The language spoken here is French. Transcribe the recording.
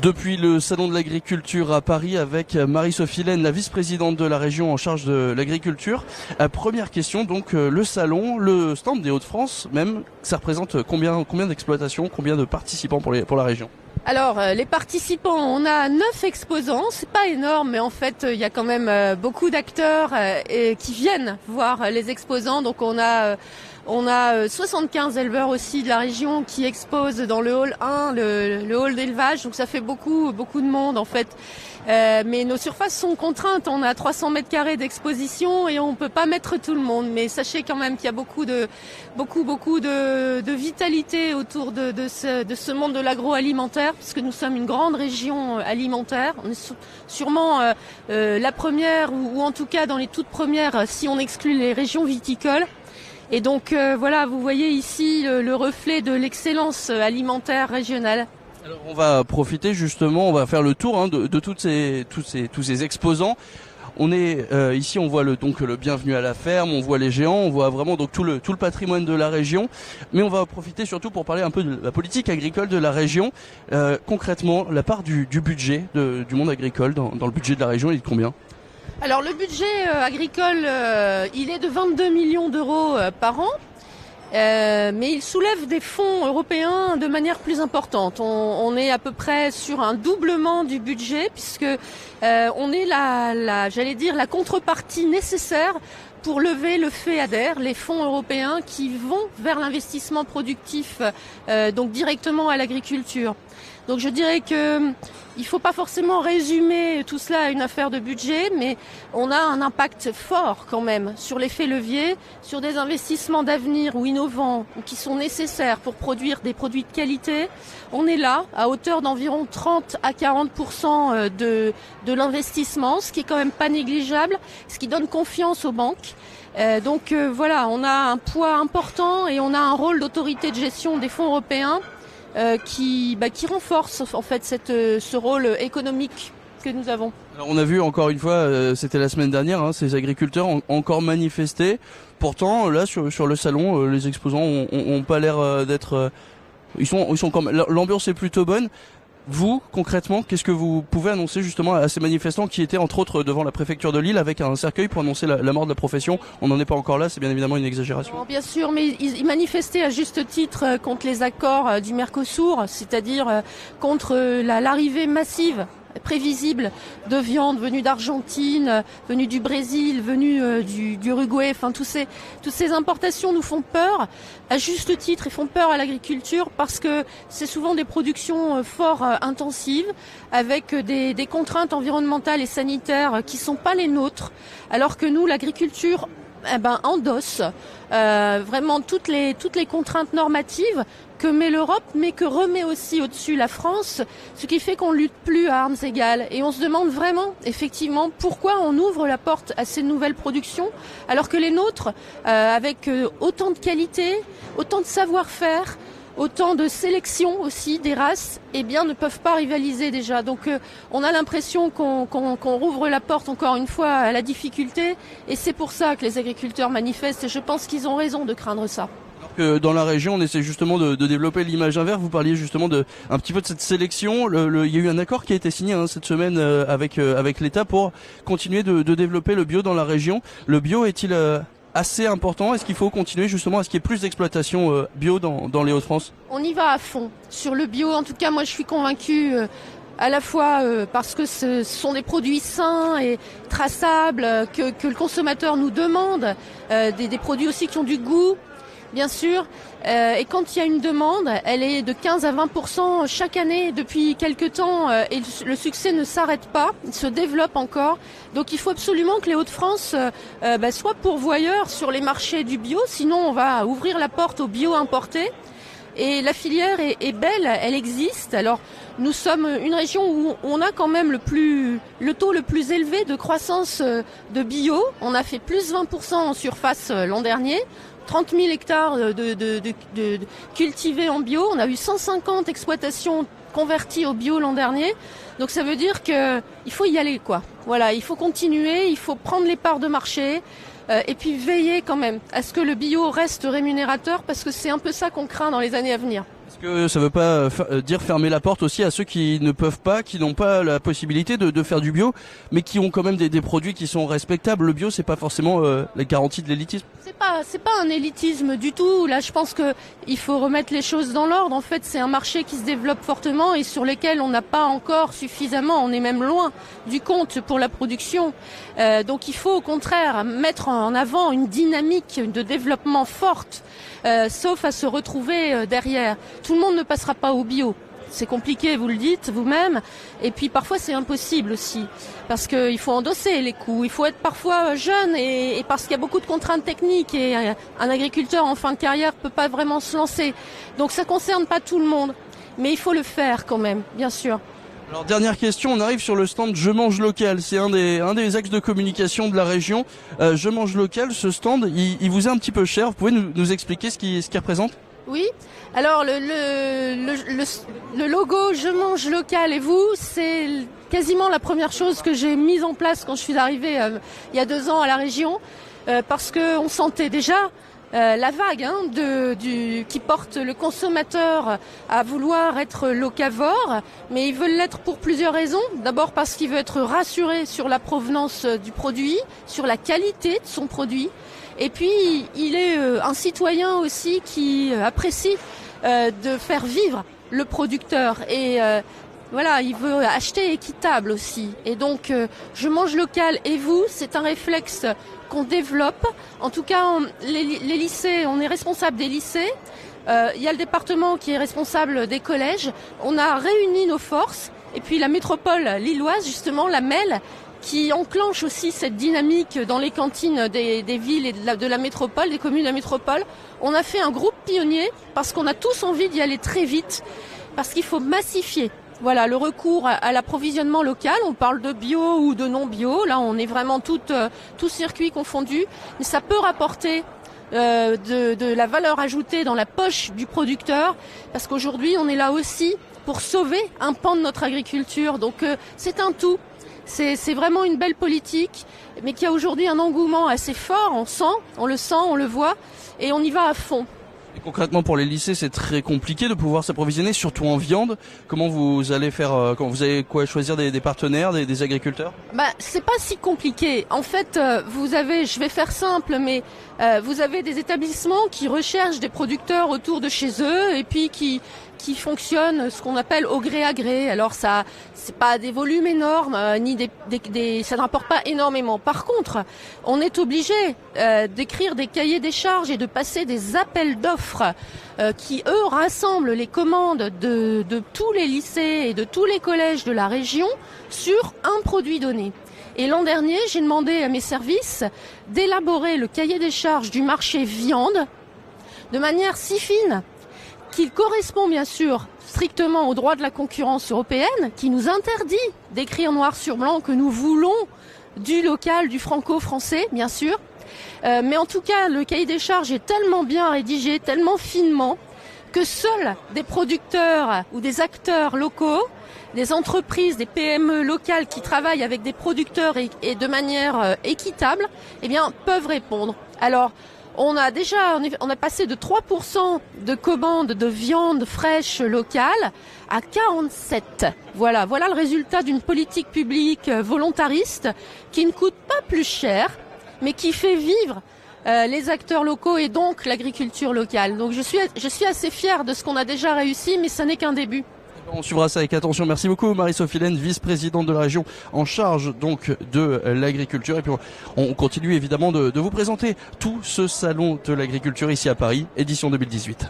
Depuis le Salon de l'Agriculture à Paris avec Marie-Sophie Laine, la vice-présidente de la région en charge de l'agriculture. Première question, donc le salon, le stand des Hauts-de-France même, ça représente combien d'exploitations, combien de participants pour la région? Alors, les participants, on a 9 exposants, c'est pas énorme, mais en fait, il y a quand même beaucoup d'acteurs qui viennent voir les exposants. Donc, on a 75 éleveurs aussi de la région qui exposent dans le hall 1, le hall d'élevage. Donc, ça fait beaucoup de monde, en fait. Mais nos surfaces sont contraintes. On a 300 mètres carrés d'exposition et on peut pas mettre tout le monde. Mais sachez quand même qu'il y a beaucoup de vitalité autour de ce monde de l'agroalimentaire, puisque nous sommes une grande région alimentaire. On est sûrement la première, ou en tout cas dans les toutes premières, si on exclut les régions viticoles. Et donc voilà, vous voyez ici le reflet de l'excellence alimentaire régionale. Alors on va profiter justement, on va faire le tour de tous ces exposants. On est ici, on voit donc le bienvenu à la ferme, on voit les géants, on voit vraiment donc tout le patrimoine de la région. Mais on va profiter surtout pour parler un peu de la politique agricole de la région. Concrètement, la part du budget du monde agricole dans le budget de la région, il est de combien? Alors le budget agricole, il est de 22 millions d'euros par an. Mais il soulève des fonds européens de manière plus importante. On est à peu près sur un doublement du budget, puisque on est la contrepartie nécessaire pour lever le FEADER, les fonds européens qui vont vers l'investissement productif, donc directement à l'agriculture. Donc je dirais que il faut pas forcément résumer tout cela à une affaire de budget, mais on a un impact fort quand même sur l'effet levier, sur des investissements d'avenir ou innovants ou qui sont nécessaires pour produire des produits de qualité. On est là à hauteur d'environ 30 à 40% de l'investissement, ce qui est quand même pas négligeable, ce qui donne confiance aux banques. Donc voilà, on a un poids important et on a un rôle d'autorité de gestion des fonds européens qui renforce en fait ce rôle économique que nous avons. Alors on a vu encore une fois, c'était la semaine dernière, ces agriculteurs ont encore manifesté. Pourtant là sur le salon, les exposants ont pas l'air d'être, ils sont quand même, l'ambiance est plutôt bonne. Vous, concrètement, qu'est-ce que vous pouvez annoncer justement à ces manifestants qui étaient entre autres devant la préfecture de Lille avec un cercueil pour annoncer la mort de la profession? On n'en est pas encore là, c'est bien évidemment une exagération. Non, bien sûr, mais ils manifestaient à juste titre contre les accords du Mercosur, c'est-à-dire contre l'arrivée massive, prévisible, de viande venue d'Argentine, venue du Brésil, venue du Uruguay. Enfin, toutes ces importations nous font peur, à juste titre, et font peur à l'agriculture parce que c'est souvent des productions fort intensives, avec des contraintes environnementales et sanitaires qui sont pas les nôtres, alors que nous, l'agriculture, endosse vraiment toutes les contraintes normatives que met l'Europe, mais que remet aussi au-dessus la France, ce qui fait qu'on lutte plus à armes égales. Et on se demande vraiment, effectivement, pourquoi on ouvre la porte à ces nouvelles productions, alors que les nôtres, avec autant de qualité, autant de savoir-faire, autant de sélection aussi des races, ne peuvent pas rivaliser déjà. Donc on a l'impression qu'on rouvre la porte encore une fois à la difficulté, et c'est pour ça que les agriculteurs manifestent, et je pense qu'ils ont raison de craindre ça. Dans la région, on essaie justement de développer l'image inverse. Vous parliez justement un petit peu de cette sélection. Il y a eu un accord qui a été signé cette semaine avec l'État pour continuer de développer le bio dans la région. Le bio est-il assez important? Est-ce qu'il faut continuer justement à ce qu'il y ait plus d'exploitation bio dans les Hauts-de-France? On y va à fond sur le bio. En tout cas, moi, je suis convaincue à la fois parce que ce sont des produits sains et traçables que le consommateur nous demande, des produits aussi qui ont du goût, bien sûr. Et quand il y a une demande, elle est de 15 à 20% chaque année depuis quelque temps, et le succès ne s'arrête pas, il se développe encore. Donc il faut absolument que les Hauts-de-France soient pourvoyeurs sur les marchés du bio, sinon on va ouvrir la porte au bio importé. Et la filière est belle, elle existe. Alors nous sommes une région où on a quand même le taux le plus élevé de croissance de bio. On a fait plus 20% en surface l'an dernier. 30 000 hectares de cultivés en bio. On a eu 150 exploitations converties au bio l'an dernier. Donc ça veut dire qu'il faut y aller, quoi. Voilà, il faut continuer, il faut prendre les parts de marché. Et puis veiller quand même à ce que le bio reste rémunérateur, parce que c'est un peu ça qu'on craint dans les années à venir. Est-ce que ça veut pas dire fermer la porte aussi à ceux qui ne peuvent pas, qui n'ont pas la possibilité de faire du bio, mais qui ont quand même des produits qui sont respectables? Le bio, c'est pas forcément la garantie de l'élitisme. C'est pas un élitisme du tout. Là, je pense que il faut remettre les choses dans l'ordre. En fait, c'est un marché qui se développe fortement et sur lequel on n'a pas encore suffisamment, on est même loin du compte pour la production. Donc il faut au contraire mettre en avant une dynamique de développement forte, sauf à se retrouver derrière. Tout le monde ne passera pas au bio. C'est compliqué, vous le dites vous-même. Et puis parfois c'est impossible aussi. Parce qu'il faut endosser les coûts. Il faut être parfois jeune et parce qu'il y a beaucoup de contraintes techniques et un agriculteur en fin de carrière peut pas vraiment se lancer. Donc ça concerne pas tout le monde. Mais il faut le faire quand même, bien sûr. Alors dernière question, on arrive sur le stand Je mange local. C'est un des axes de communication de la région. Je mange local, ce stand, il vous est un petit peu cher. Vous pouvez nous expliquer ce qu'il représente? Oui. Alors le logo Je mange local et vous, c'est quasiment la première chose que j'ai mise en place quand je suis arrivée il y a 2 ans à la région, parce que on sentait déjà la vague qui porte le consommateur à vouloir être locavore, mais il veut l'être pour plusieurs raisons. D'abord parce qu'il veut être rassuré sur la provenance du produit, sur la qualité de son produit. Et puis, il est un citoyen aussi qui apprécie de faire vivre le producteur. Et voilà, il veut acheter équitable aussi. Et donc, je mange local et vous, c'est un réflexe qu'on développe. En tout cas, les lycées, on est responsable des lycées. Il y a le département qui est responsable des collèges. On a réuni nos forces. Et puis la métropole lilloise, justement, la MEL, qui enclenche aussi cette dynamique dans les cantines des villes et de la métropole, des communes de la métropole. On a fait un groupe pionnier parce qu'on a tous envie d'y aller très vite, parce qu'il faut massifier. Voilà, le recours à l'approvisionnement local, on parle de bio ou de non bio, là on est vraiment tout circuit confondu, mais ça peut rapporter de la valeur ajoutée dans la poche du producteur, parce qu'aujourd'hui on est là aussi pour sauver un pan de notre agriculture, donc c'est un tout. C'est vraiment une belle politique, mais qui a aujourd'hui un engouement assez fort, on le sent, on le voit, et on y va à fond. Et concrètement, pour les lycées, c'est très compliqué de pouvoir s'approvisionner, surtout en viande. Comment vous allez faire, quand vous allez choisir des partenaires, des agriculteurs? C'est pas si compliqué. En fait, je vais faire simple, mais vous avez des établissements qui recherchent des producteurs autour de chez eux et puis qui fonctionnent ce qu'on appelle au gré à gré. Alors ça, c'est pas des volumes énormes, ni ça n'importe pas énormément. Par contre, on est obligé d'écrire des cahiers des charges et de passer des appels d'offres qui, eux, rassemblent les commandes de tous les lycées et de tous les collèges de la région sur un produit donné. Et l'an dernier, j'ai demandé à mes services d'élaborer le cahier des charges du marché viande de manière si fine qu'il correspond bien sûr strictement au droit de la concurrence européenne, qui nous interdit d'écrire noir sur blanc que nous voulons du local, du franco-français, bien sûr. Mais en tout cas, le cahier des charges est tellement bien rédigé, tellement finement, que seuls des producteurs ou des acteurs locaux, des entreprises, des PME locales qui travaillent avec des producteurs et de manière équitable, peuvent répondre. Alors, on a passé de 3% de commandes de viande fraîche locale à 47%. Voilà le résultat d'une politique publique volontariste qui ne coûte pas plus cher, mais qui fait vivre les acteurs locaux et donc l'agriculture locale. Donc je suis assez fière de ce qu'on a déjà réussi, mais ça n'est qu'un début. On suivra ça avec attention. Merci beaucoup Marie-Sophie Laine, vice-présidente de la région en charge donc de l'agriculture. Et puis on continue évidemment de vous présenter tout ce salon de l'agriculture ici à Paris, édition 2018.